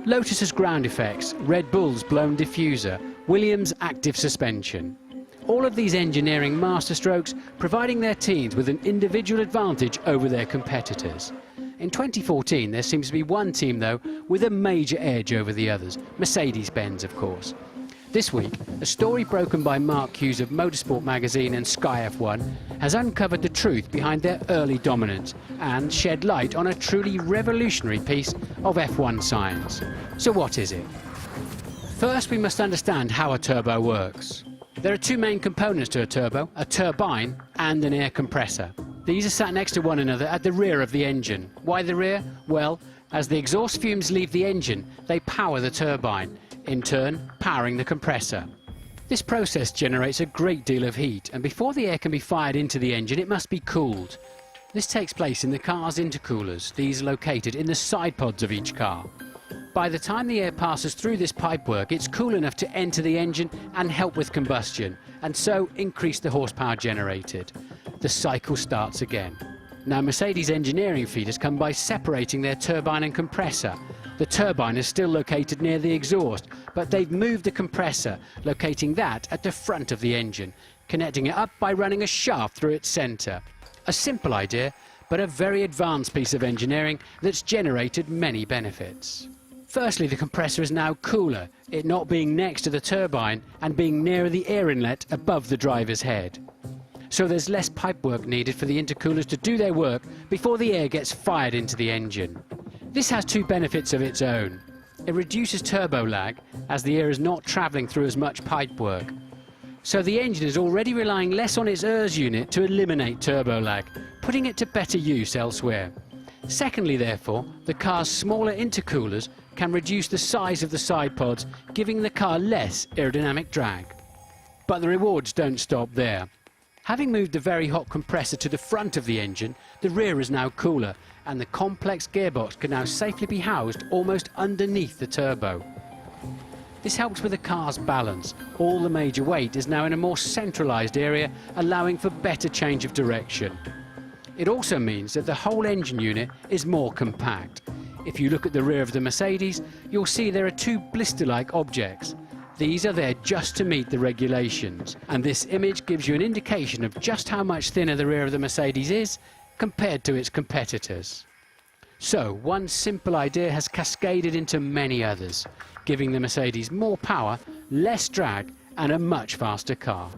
Lotus's ground effects, Red Bull's blown diffuser, Williams' active suspension. All of these engineering masterstrokes providing their teams with an individual advantage over their competitors. In 2014 there seems to be one team though with a major edge over the others, Mercedes-Benz of course. This week, a story broken by Mark Hughes of Motorsport magazine and Sky F1 has uncovered the truth behind their early dominance and shed light on a truly revolutionary piece of F1 science. So what is it? First we must understand how a turbo works. There are two main components to a turbo, a turbine and an air compressor. These are sat next to one another at the rear of the engine. Why the rear? Well, as the exhaust fumes leave the engine, they power the turbine, in turn powering the compressor. This process generates a great deal of heat, and before the air can be fired into the engine it must be cooled. This takes place in the car's intercoolers, these are located in the side pods of each car. By the time the air passes through this pipework it's cool enough to enter the engine and help with combustion, and so increase the horsepower generated. The cycle starts again. Now Mercedes' engineering feat has come by separating their turbine and compressor. The turbine is still located near the exhaust, but they've moved the compressor, locating that at the front of the engine, connecting it up by running a shaft through its centre. A simple idea, but a very advanced piece of engineering that's generated many benefits. Firstly, the compressor is now cooler, it not being next to the turbine and being nearer the air inlet above the driver's head. So there's less pipework needed for the intercoolers to do their work before the air gets fired into the engine. This has two benefits of its own. It reduces turbo lag, as the air is not travelling through as much pipework. So the engine is already relying less on its ERS unit to eliminate turbo lag, putting it to better use elsewhere. Secondly, therefore, the car's smaller intercoolers can reduce the size of the side pods, giving the car less aerodynamic drag. But the rewards don't stop there. Having moved the very hot compressor to the front of the engine, the rear is now cooler, and the complex gearbox can now safely be housed almost underneath the turbo. This helps with the car's balance. All the major weight is now in a more centralised area, allowing for better change of direction. It also means that the whole engine unit is more compact. If you look at the rear of the Mercedes, you'll see there are two blister-like objects. These are there just to meet the regulations, and this image gives you an indication of just how much thinner the rear of the Mercedes is compared to its competitors. So, one simple idea has cascaded into many others, giving the Mercedes more power, less drag, and a much faster car.